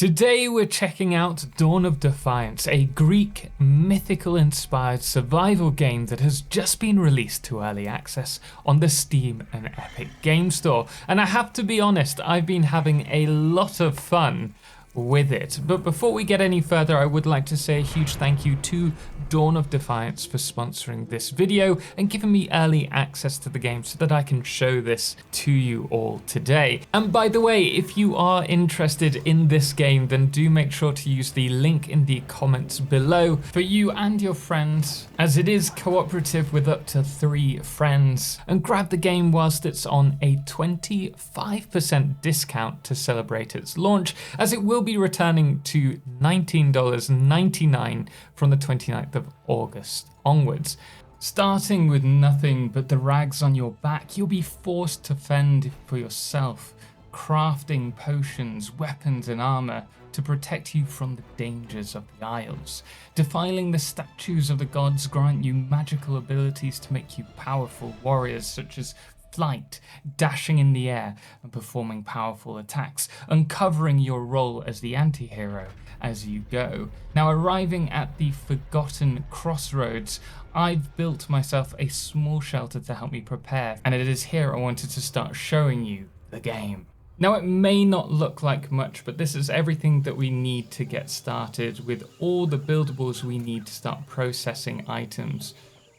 Today we're checking out Dawn of Defiance, a Greek mythical inspired survival game that has just been released to early access on the Steam and Epic Game Store. And I have to be honest, I've been having a lot of fun with it. But before we get any further, I would like to say a huge thank you to Dawn of Defiance for sponsoring this video and giving me early access to the game so that I can show this to you all today. And by the way, if you are interested in this game, then do make sure to use the link in the comments below for you and your friends, as it is cooperative with up to 3 friends. And grab the game whilst it's on a 25% discount to celebrate its launch, as it will be returning to $19.99 from the 29th of August onwards. Starting with nothing but the rags on your back, you'll be forced to fend for yourself, crafting potions, weapons and armor to protect you from the dangers of the Isles. Defiling the statues of the gods grant you magical abilities to make you powerful warriors, such as flight, dashing in the air and performing powerful attacks, uncovering your role as the anti-hero as you go. Now, arriving at the Forgotten Crossroads, I've built myself a small shelter to help me prepare, and it is here I wanted to start showing you the game. Now, it may not look like much, but this is everything that we need to get started with all the buildables we need to start processing items.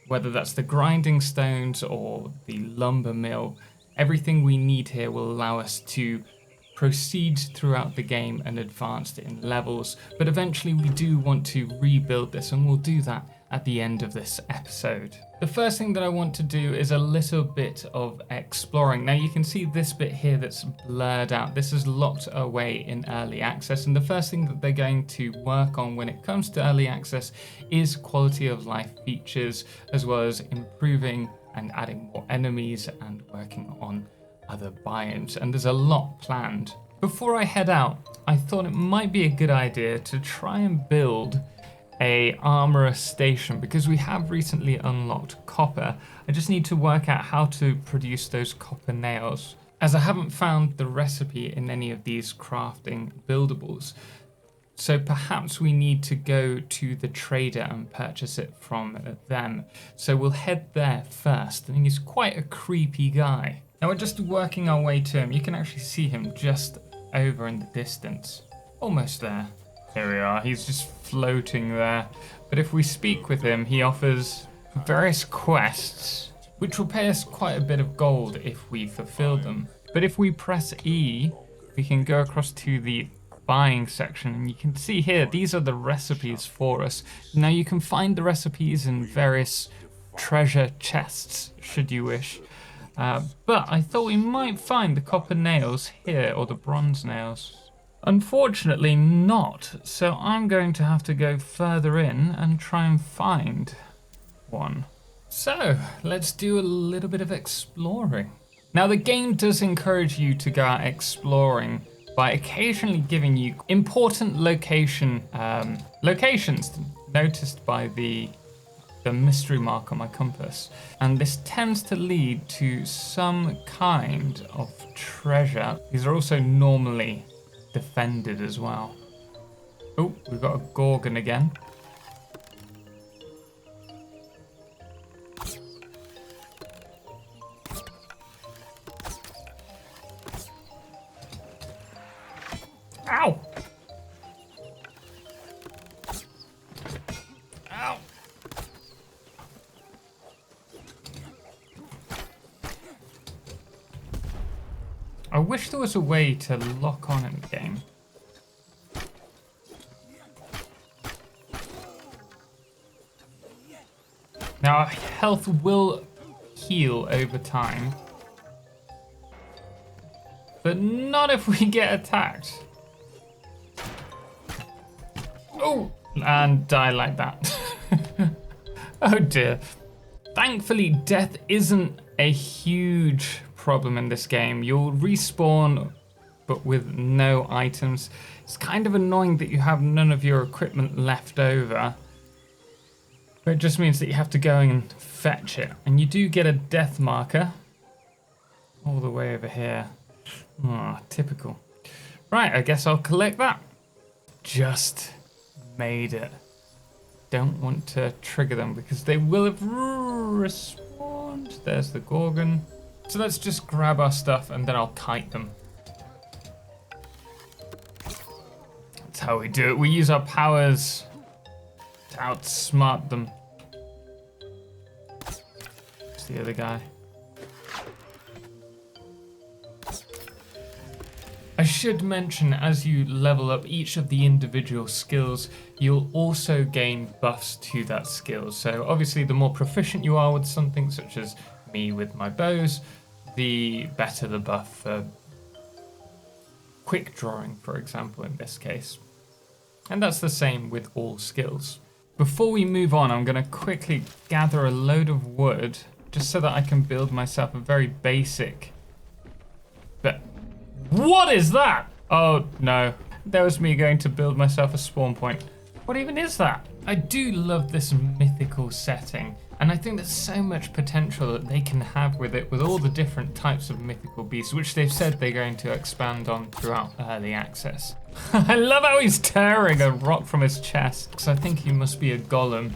Whether that's the grinding stones or the lumber mill, everything we need here will allow us to proceed throughout the game and advance in levels. But eventually we do want to rebuild this, and we'll do that at the end of this episode. The first thing that I want to do is a little bit of exploring. Now you can see this bit here that's blurred out. This is locked away in early access, and the first thing that they're going to work on when it comes to early access is quality of life features, as well as improving and adding more enemies and working on other biomes, and there's a lot planned. Before I head out, I thought it might be a good idea to try and build a armorer station, because we have recently unlocked copper. I just need to work out how to produce those copper nails, as I haven't found the recipe in any of these crafting buildables. So perhaps we need to go to the trader and purchase it from them. So we'll head there first. I think he's quite a creepy guy. Now we're just working our way to him. You can actually see him just over in the distance. Almost there. Here we are, he's just floating there. But if we speak with him, he offers various quests, which will pay us quite a bit of gold if we fulfill them. But if we press E, we can go across to the buying section, and you can see here, these are the recipes for us. Now you can find the recipes in various treasure chests, should you wish. But I thought we might find the copper nails here, or the bronze nails. Unfortunately not, so I'm going to have to go further in and try and find one. So let's do a little bit of exploring. Now the game does encourage you to go out exploring by occasionally giving you important locations noticed by the mystery mark on my compass, and this tends to lead to some kind of treasure. These are also normally defended as well. Oh, we've got a Gorgon again. Ow! Ow! I wish there was a way to lock on in the game. Now our health will heal over time, but not if we get attacked. Oh, and die like that. Oh dear. Thankfully, death isn't a huge problem in this game. You'll respawn, but with no items. It's kind of annoying that you have none of your equipment left over, but it just means that you have to go and fetch it. And you do get a death marker all the way over here. Oh, typical. Right, I guess I'll collect that. just made it. Don't want to trigger them because they will have respawned. There's the Gorgon. So let's just grab our stuff and then I'll kite them. That's how we do it. We use our powers to outsmart them. It's the other guy. I should mention, as you level up each of the individual skills, you'll also gain buffs to that skill. So obviously the more proficient you are with something, such as me with my bows, the better the buff for quick drawing, for example, in this case. And that's the same with all skills. Before we move on, I'm going to quickly gather a load of wood, just so that I can build myself a very basic... But what is that? Oh no, there was me going to build myself a spawn point. What even is that? I do love this mythical setting, and I think there's so much potential that they can have with it, with all the different types of mythical beasts, which they've said they're going to expand on throughout early access. I love how he's tearing a rock from his chest, because I think he must be a golem.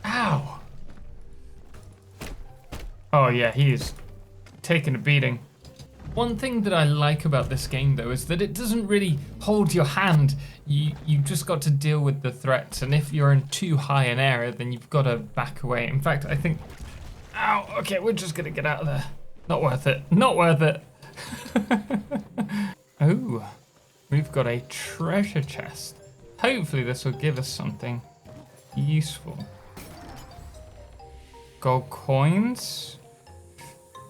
Ow! Oh yeah, he is taking a beating. One thing that I like about this game though is that it doesn't really hold your hand. You've just got to deal with the threats, and if you're in too high an area then you've got to back away. In fact, I think... Ow! Okay, we're just gonna get out of there. Not worth it. Not worth it. Oh, we've got a treasure chest. Hopefully this will give us something useful. Gold coins?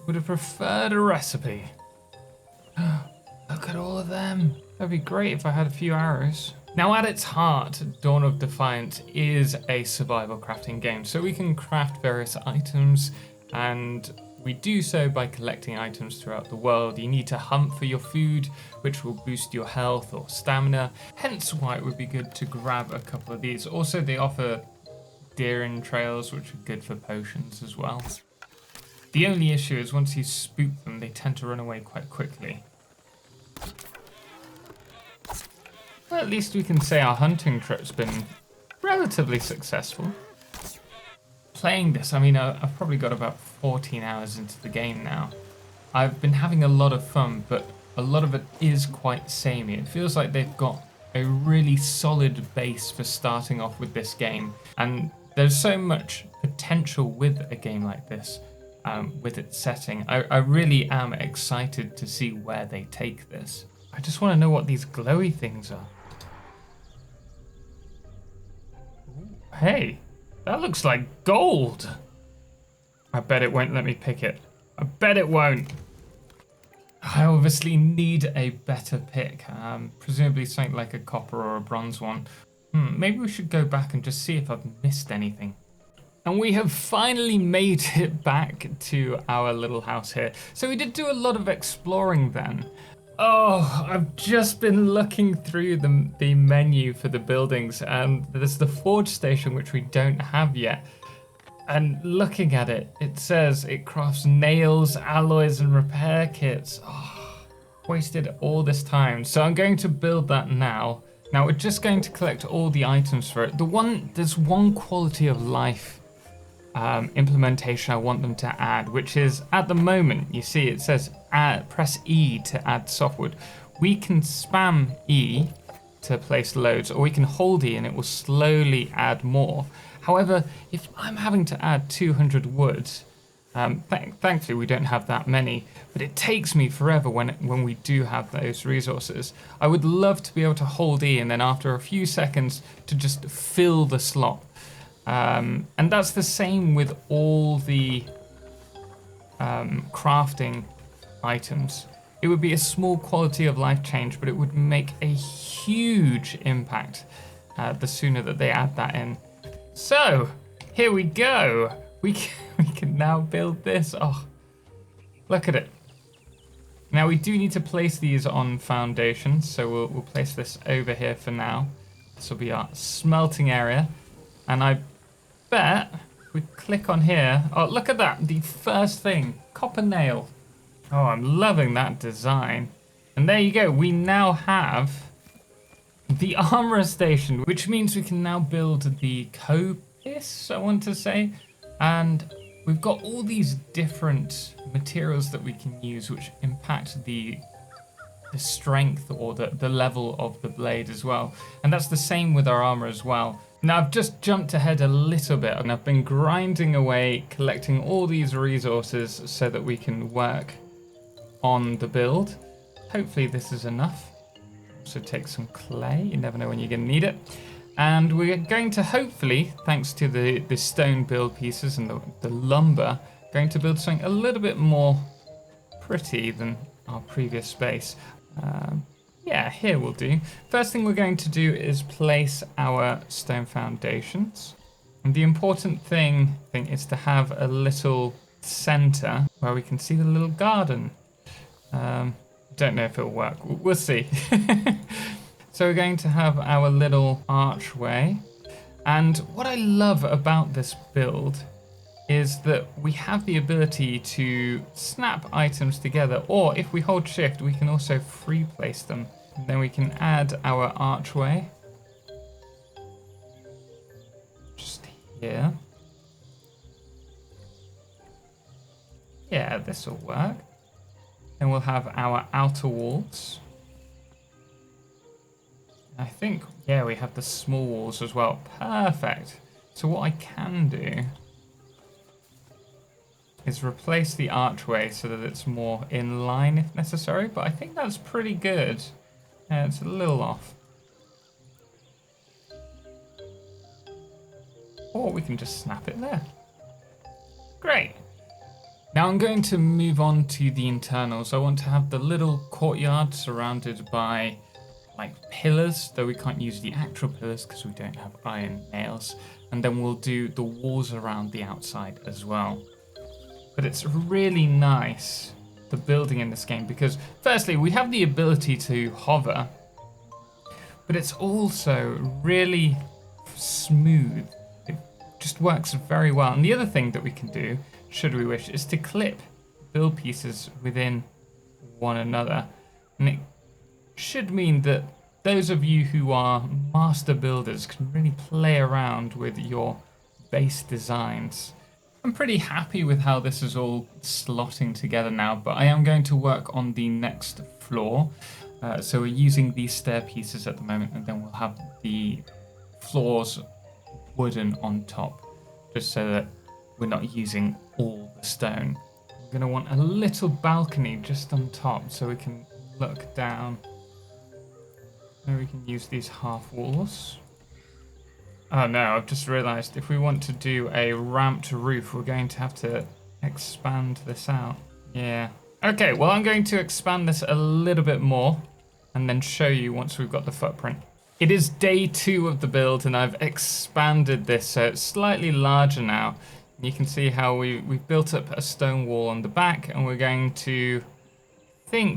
Would have preferred a recipe. Look at all of them. That'd be great if I had a few arrows. Now at its heart, Dawn of Defiance is a survival crafting game. So we can craft various items, and we do so by collecting items throughout the world. You need to hunt for your food, which will boost your health or stamina. Hence why it would be good to grab a couple of these. Also, they offer deer entrails, which are good for potions as well. The only issue is once you spook them, they tend to run away quite quickly. Well, at least we can say our hunting trip's been relatively successful. Playing this, I mean, I've probably got about 14 hours into the game now. I've been having a lot of fun, but a lot of it is quite samey. It feels like they've got a really solid base for starting off with this game, and there's so much potential with a game like this. With its setting. I really am excited to see where they take this. I just want to know what these glowy things are. Hey, that looks like gold. I bet it won't let me pick it. I bet it won't. I obviously need a better pick. Presumably something like a copper or a bronze one. Maybe we should go back and just see if I've missed anything. And we have finally made it back to our little house here. So we did do a lot of exploring then. Oh, I've just been looking through the menu for the buildings, and there's the forge station, which we don't have yet. And looking at it, it says it crafts nails, alloys, and repair kits. Oh, wasted all this time. So I'm going to build that now. Now we're just going to collect all the items for it. There's one quality of life implementation I want them to add, which is at the moment, you see it says press E to add softwood. We can spam E to place loads, or we can hold E and it will slowly add more. However, if I'm having to add 200 wood, thankfully we don't have that many, but it takes me forever when we do have those resources. I would love to be able to hold E and then after a few seconds to just fill the slot. And that's the same with all the crafting items. It would be a small quality of life change, but it would make a huge impact the sooner that they add that in. So, here we go. We can now build this. Oh, look at it. Now we do need to place these on foundations, so we'll place this over here for now. This will be our smelting area. And I bet we click on here. Oh, look at that. The first thing, copper nail. Oh, I'm loving that design. And there you go, we now have the armourer station, which means we can now build the coppice, I want to say. And we've got all these different materials that we can use which impact the strength or the level of the blade as well. And that's the same with our armor as well. Now I've just jumped ahead a little bit and I've been grinding away, collecting all these resources so that we can work on the build. Hopefully this is enough. Also take some clay, you never know when you're going to need it. And we're going to hopefully, thanks to the stone build pieces and the lumber, going to build something a little bit more pretty than our previous space. Yeah, here will do. First thing we're going to do is place our stone foundations. And the important thing, I think, is to have a little center where we can see the little garden. Don't know if it'll work. We'll see. So we're going to have our little archway. And what I love about this build is that we have the ability to snap items together, or if we hold shift, we can also free place them. And then we can add our archway. Just here. Yeah, this will work. Then we'll have our outer walls. I think, yeah, we have the small walls as well. Perfect. So what I can do is replace the archway so that it's more in line if necessary, but I think that's pretty good. It's a little off. Or we can just snap it there. Great. Now I'm going to move on to the internals. I want to have the little courtyard surrounded by like pillars, though we can't use the actual pillars because we don't have iron nails. And then we'll do the walls around the outside as well. But it's really nice, the building in this game, because firstly, we have the ability to hover, but it's also really smooth. It just works very well. And the other thing that we can do, should we wish, is to clip build pieces within one another. And it should mean that those of you who are master builders can really play around with your base designs. I'm pretty happy with how this is all slotting together now, but I am going to work on the next floor. So we're using these stair pieces at the moment, and then we'll have the floors wooden on top, just so that we're not using all the stone. I'm going to want a little balcony just on top so we can look down. And we can use these half walls. Oh no, I've just realised if we want to do a ramped roof, we're going to have to expand this out. Yeah. Okay, well I'm going to expand this a little bit more and then show you once we've got the footprint. It is day 2 of the build and I've expanded this so it's slightly larger now. You can see how we've built up a stone wall on the back, and we're going to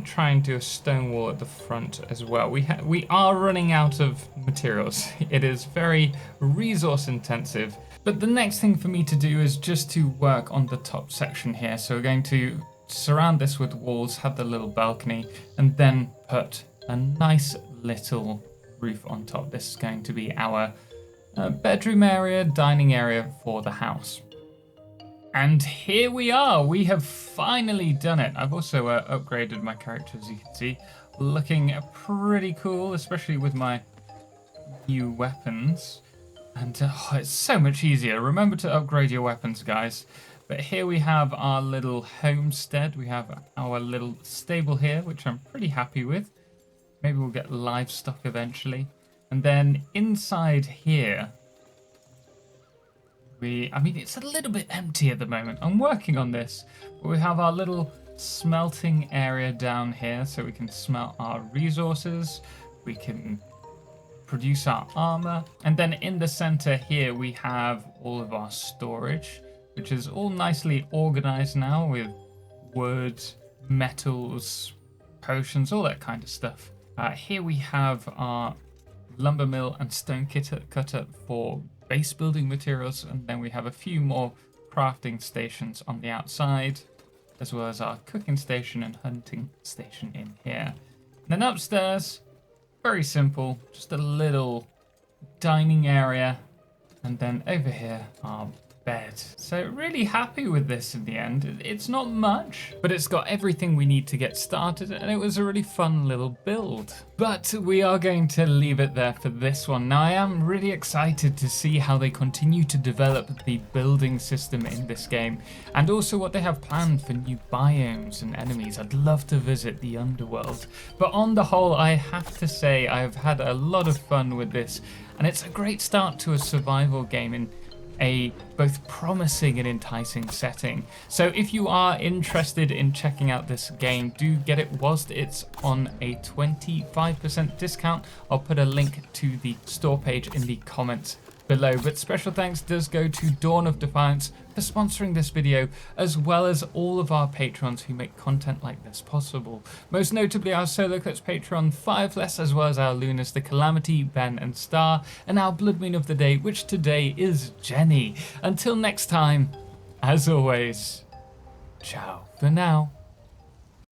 try and do a stone wall at the front as well. We are running out of materials. It is very resource intensive, but the next thing for me to do is just to work on the top section here. So we're going to surround this with walls, have the little balcony, and then put a nice little roof on top. This is going to be our bedroom area, dining area for the house. And here we are, we have finally done it. I've also upgraded my character, as you can see, looking pretty cool, especially with my new weapons. And it's so much easier. Remember to upgrade your weapons, guys. But here we have our little homestead. We have our little stable here, which I'm pretty happy with. Maybe we'll get livestock eventually. And then inside here, I mean, it's a little bit empty at the moment. I'm working on this. But we have our little smelting area down here, so we can smelt our resources. We can produce our armor. And then in the center here, we have all of our storage, which is all nicely organized now with wood, metals, potions, all that kind of stuff. Here we have our lumber mill and stone cutter for base building materials, and then we have a few more crafting stations on the outside, as well as our cooking station and hunting station in here. Then upstairs, very simple, just a little dining area. And then over here, our bed. So really happy with this in the end. It's not much, but it's got everything we need to get started, and it was a really fun little build. But we are going to leave it there for this one. Now I am really excited to see how they continue to develop the building system in this game, and also what they have planned for new biomes and enemies. I'd love to visit the underworld. But on the whole, I have to say I've had a lot of fun with this, and it's a great start to a survival game in a both promising and enticing setting. So if you are interested in checking out this game, do get it whilst it's on a 25% discount. I'll put a link to the store page in the comments below. But special thanks does go to Dawn of Defiance for sponsoring this video, as well as all of our patrons who make content like this possible. Most notably our Soloclips patron Firefless, as well as our Lunas, the Calamity, Ben and Star, and our Blood Moon of the day, which today is Jenny. Until next time, as always, ciao for now.